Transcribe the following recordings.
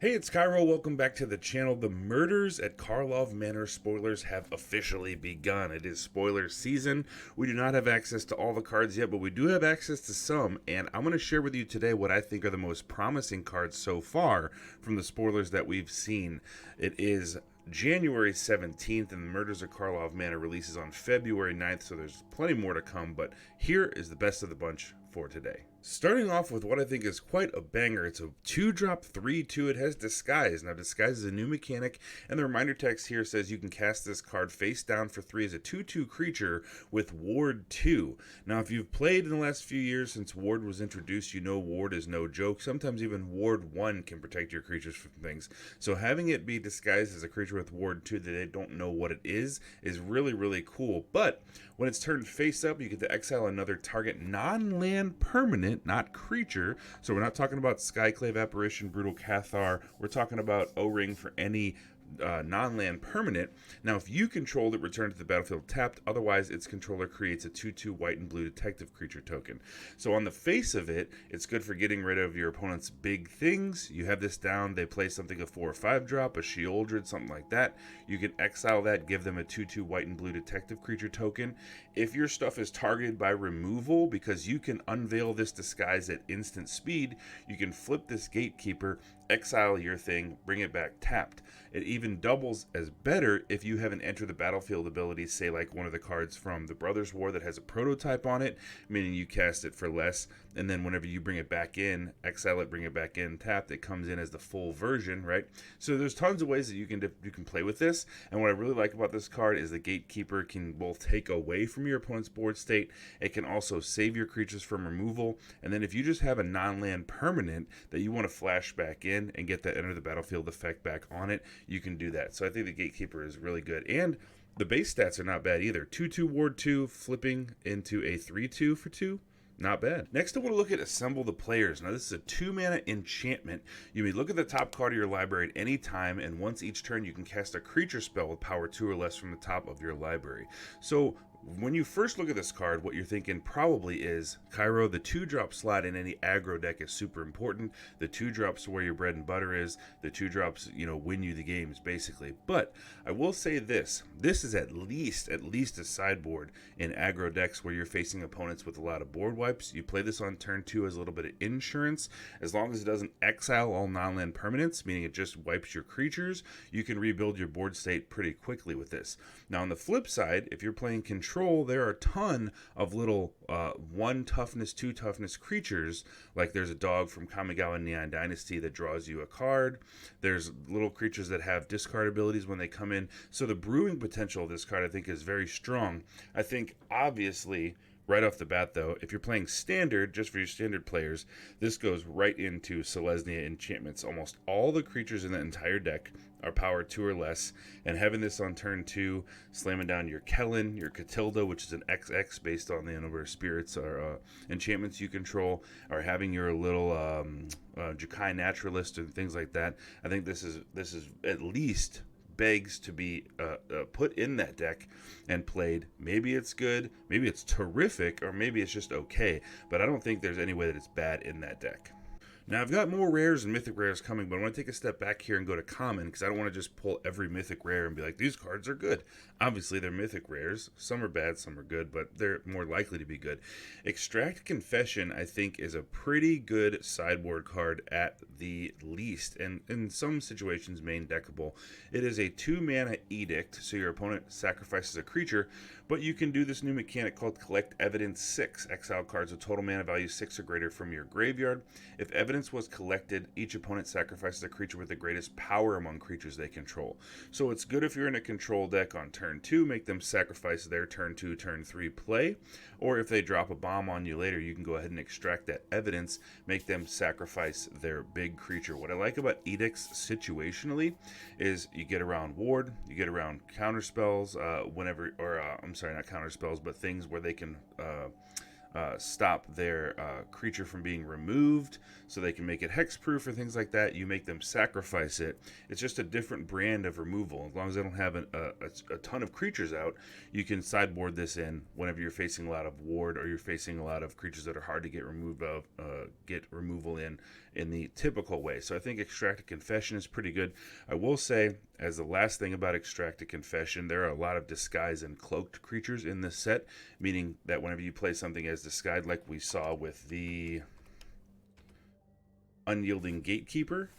Hey, it's Cairo. Welcome back to the channel. The murders at Karlov Manor spoilers have officially begun. It is spoiler season. We do not have access to all the cards yet, but we do have access to some, and I'm going to share with you today what I think are the most promising cards so far from the spoilers that we've seen. It is January 17th, and the Murders at Karlov Manor releases on February 9th, so there's plenty more to come, but here is the best of the bunch for today. Starting off with what I think is quite a banger. It's a 2-drop 3/2. It has Disguise. Now, Disguise is a new mechanic, and the reminder text here says you can cast this card face down for 3 as a 2/2 creature with Ward 2. Now, if you've played in the last few years since Ward was introduced, you know Ward is no joke. Sometimes even Ward 1 can protect your creatures from things. So having it be disguised as a creature with Ward 2 that they don't know what it is really, really cool. But when it's turned face up, you get to exile another target non-land permanent, not creature. So we're not talking about Skyclave, Apparition, Brutal Cathar. We're talking about O-Ring for any non-land permanent. Now, if you control it, return to the battlefield tapped. Otherwise, its controller creates a 2/2 white and blue detective creature token. So on the face of it, it's good for getting rid of your opponent's big things. You have this down, they play something a 4 or 5 drop, a Sheoldred, something like that. You can exile that, give them a 2/2 white and blue detective creature token. If your stuff is targeted by removal, because you can unveil this disguise at instant speed, you can flip this Gatekeeper, exile your thing, bring it back tapped. It even doubles as better if you have an enter the battlefield ability, say like one of the cards from the Brothers War that has a prototype on it, meaning you cast it for less, and then whenever you bring it back in, exile it, bring it back in, tapped, it comes in as the full version, right? So there's tons of ways that you can play with this, and what I really like about this card is the Gatekeeper can both take away from your opponent's board state, it can also save your creatures from removal, and then if you just have a non-land permanent that you want to flash back in and get that enter the battlefield effect back on it, you can do that. So I think the Gatekeeper is really good. And the base stats are not bad either. 2/2 Ward 2, flipping into a 3/2 for 2. Not bad. Next, I want to look at Assemble the Players. Now, this is a 2-mana enchantment. You may look at the top card of your library at any time, and once each turn, you can cast a creature spell with power 2 or less from the top of your library. So, when you first look at this card, what you're thinking probably is, Cairo, the 2-drop slot in any aggro deck is super important. The 2-drops where your bread and butter is. The 2-drops, win you the games, basically. But I will say this. This is at least a sideboard in aggro decks where you're facing opponents with a lot of board wipes. You play this on turn 2 as a little bit of insurance. As long as it doesn't exile all non-land permanents, meaning it just wipes your creatures, you can rebuild your board state pretty quickly with this. Now, on the flip side, if you're playing control, there are a ton of little 1 toughness, 2 toughness creatures. Like there's a dog from Kamigawa Neon Dynasty that draws you a card. There's little creatures that have discard abilities when they come in. So the brewing potential of this card, I think, is very strong. I think, obviously, right off the bat, though, if you're playing standard, just for your standard players, this goes right into Selesnya enchantments. Almost all the creatures in the entire deck are power 2 or less, and having this on turn 2, slamming down your Kellen, your Catilda, which is an XX based on the number of spirits or enchantments you control, or having your little Jukai Naturalist and things like that. I think this is at least begs to be put in that deck and played. Maybe it's good, maybe it's terrific, or maybe it's just okay, but I don't think there's any way that it's bad in that deck. Now, I've got more rares and mythic rares coming, but I want to take a step back here and go to common, because I don't want to just pull every mythic rare and be like, these cards are good. Obviously, they're mythic rares. Some are bad, some are good, but they're more likely to be good. Extract Confession, I think, is a pretty good sideboard card at the least, and in some situations, main deckable. It is a 2-mana edict, so your opponent sacrifices a creature, but you can do this new mechanic called Collect Evidence 6. Exile cards with total mana value 6 or greater from your graveyard. If evidence was collected, each opponent sacrifices a creature with the greatest power among creatures they control. So it's good if you're in a control deck on turn 2, make them sacrifice their turn 2, turn 3 play, or if they drop a bomb on you later, you can go ahead and extract that evidence, make them sacrifice their big creature. What I like about edicts situationally is you get around ward, you get around counter spells, not counter spells, but things where they can stop their creature from being removed, so they can make it hexproof or things like that. You make them sacrifice it. It's just a different brand of removal. As long as they don't have a ton of creatures out, you can sideboard this in whenever you're facing a lot of ward, or you're facing a lot of creatures that are hard to get removed of, get removal in, in the typical way. So I think Extracted Confession is pretty good. I will say, as the last thing about Extracted Confession, there are a lot of disguised and cloaked creatures in this set, meaning that whenever you play something as disguised, like we saw with the Unyielding Gatekeeper,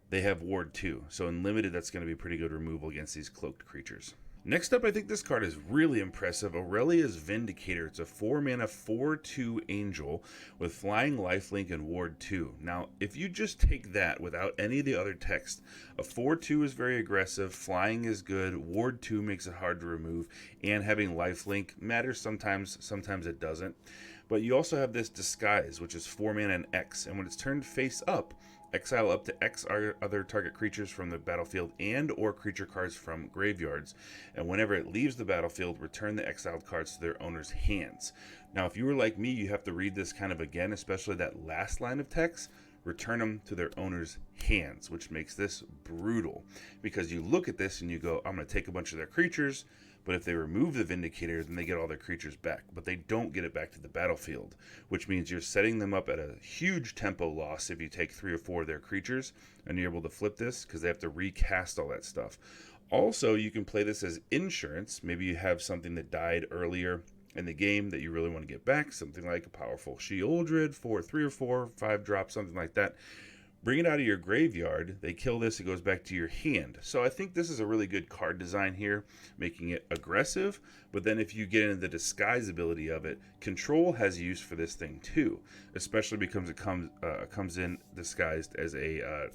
they have Ward 2. So in Limited, that's going to be pretty good removal against these cloaked creatures. Next up, I think this card is really impressive. Aurelias Vindicator. It's a 4-mana 4/2 angel with flying, lifelink, and ward 2. Now, if you just take that without any of the other text, a 4/2 is very aggressive, flying is good, ward 2 makes it hard to remove, and having lifelink matters sometimes it doesn't. But you also have this disguise, which is 4 mana and X, and when it's turned face up, exile up to X other target creatures from the battlefield and or creature cards from graveyards. And whenever it leaves the battlefield, return the exiled cards to their owner's hands. Now, if you were like me, you have to read this kind of again, especially that last line of text. Return them to their owner's hands, which makes this brutal. Because you look at this and you go, I'm going to take a bunch of their creatures, but if they remove the Vindicator, then they get all their creatures back. But they don't get it back to the battlefield, which means you're setting them up at a huge tempo loss if you take 3 or 4 of their creatures, and you're able to flip this because they have to recast all that stuff. Also, you can play this as insurance. Maybe you have something that died earlier in the game that you really want to get back, something like a powerful Sheoldred for 3 or 4, 5 drops, something like that. Bring it out of your graveyard, they kill this, it goes back to your hand. So I think this is a really good card design here, making it aggressive, but then if you get into the disguise ability of it, control has use for this thing too, especially because it comes in disguised as a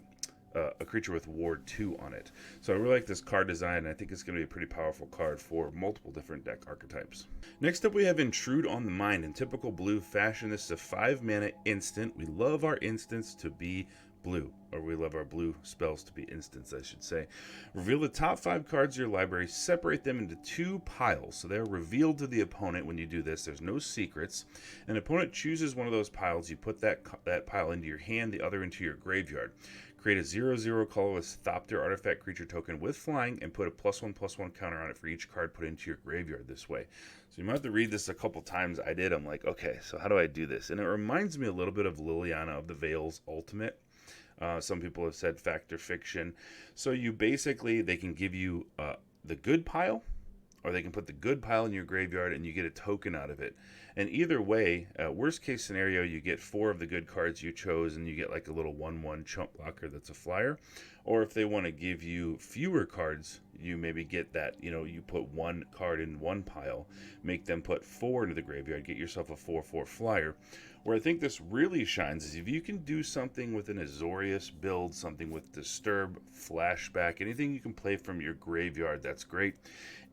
creature with ward 2 on it. So I really like this card design, and I think it's going to be a pretty powerful card for multiple different deck archetypes. Next up, we have Intrude on the Mind. In typical blue fashion, this is a 5-mana instant. We love our instants to be blue, or we love our blue spells to be instants, I should say. Reveal the top 5 cards of your library, separate them into 2 piles, so they're revealed to the opponent when you do this. There's no secrets. An opponent chooses one of those piles, you put that pile into your hand, the other into your graveyard. Create a 0/0 colorless Thopter artifact creature token with flying and put a +1/+1 counter on it for each card put into your graveyard this way. So you might have to read this a couple times. I did. I'm like, okay, so how do I do this? And it reminds me a little bit of Liliana of the Veil's Ultimate. Some people have said fact or fiction. So you basically, they can give you the good pile, or they can put the good pile in your graveyard and you get a token out of it. And either way, worst case scenario, you get 4 of the good cards you chose and you get like a little 1/1 chump blocker that's a flyer. Or if they want to give you fewer cards, you maybe get that, you put 1 card in 1 pile, make them put 4 into the graveyard, get yourself a 4/4 flyer. Where I think this really shines is if you can do something with an Azorius build, something with Disturb, Flashback, anything you can play from your graveyard, that's great.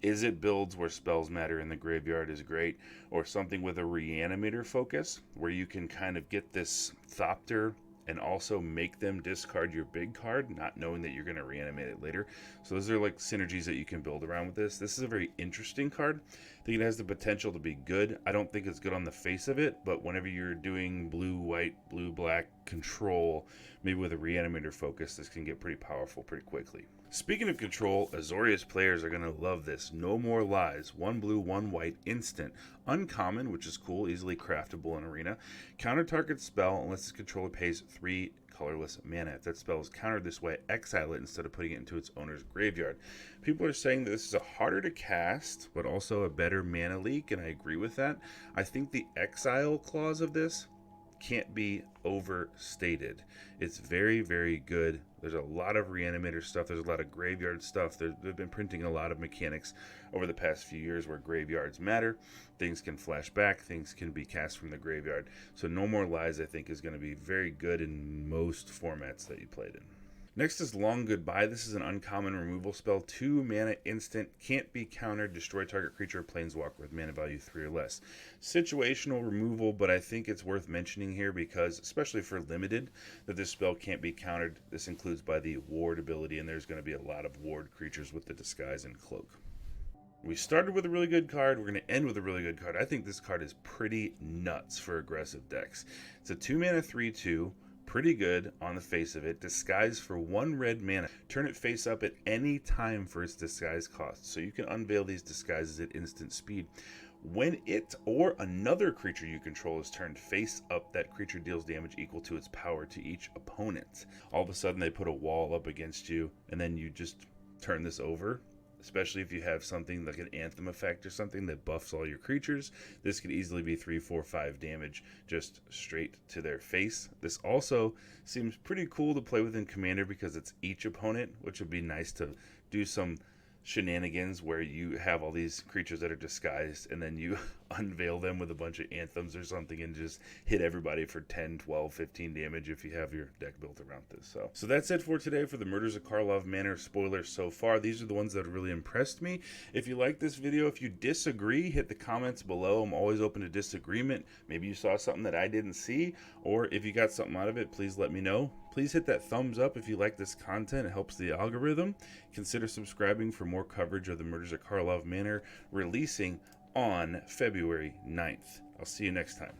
Is it builds where spells matter in the graveyard is great, or something with a Reanimator focus, where you can kind of get this Thopter and also make them discard your big card, not knowing that you're going to reanimate it later. So those are like synergies that you can build around with this. This is a very interesting card. I think it has the potential to be good. I don't think it's good on the face of it, but whenever you're doing blue, white, blue, black control, maybe with a Reanimator focus, this can get pretty powerful pretty quickly. Speaking of control, Azorius players are going to love this. No More Lies. 1 blue, 1 white, instant. Uncommon, which is cool, easily craftable in Arena. Counter target spell unless its controller pays 3 colorless mana. If that spell is countered this way, exile it instead of putting it into its owner's graveyard. People are saying that this is a harder to cast, but also a better mana leak, and I agree with that. I think the exile clause of this can't be overstated. It's very, very good. There's a lot of Reanimator stuff. There's a lot of graveyard stuff. They've been printing a lot of mechanics over the past few years where graveyards matter. Things can flash back. Things can be cast from the graveyard. So No More Lies, I think, is going to be very good in most formats that you played in. Next is Long Goodbye. This is an uncommon removal spell. 2 mana instant. Can't be countered. Destroy target creature or planeswalker with mana value 3 or less. Situational removal, but I think it's worth mentioning here because, especially for limited, that this spell can't be countered. This includes by the ward ability, and there's going to be a lot of ward creatures with the disguise and cloak. We started with a really good card. We're going to end with a really good card. I think this card is pretty nuts for aggressive decks. It's a 2 mana 3/2. Pretty good on the face of it. Disguise for 1 red mana. Turn it face up at any time for its disguise cost. So you can unveil these disguises at instant speed. When it or another creature you control is turned face up, that creature deals damage equal to its power to each opponent. All of a sudden they put a wall up against you, and then you just turn this over. Especially if you have something like an Anthem effect or something that buffs all your creatures, this could easily be 3, 4, 5 damage just straight to their face. This also seems pretty cool to play with in Commander because it's each opponent, which would be nice to do some shenanigans where you have all these creatures that are disguised and then you unveil them with a bunch of anthems or something and just hit everybody for 10, 12, 15 damage if you have your deck built around this. So that's it for today for the Murders of Karlov Manor spoilers so far. These are the ones that really impressed me. If you like this video, if you disagree, hit the comments below. I'm always open to disagreement. Maybe you saw something that I didn't see, or if you got something out of it, please let me know. Please hit that thumbs up if you like this content. It helps the algorithm. Consider subscribing for more coverage of the Murders of Karlov Manor, releasing on February 9th. I'll see you next time.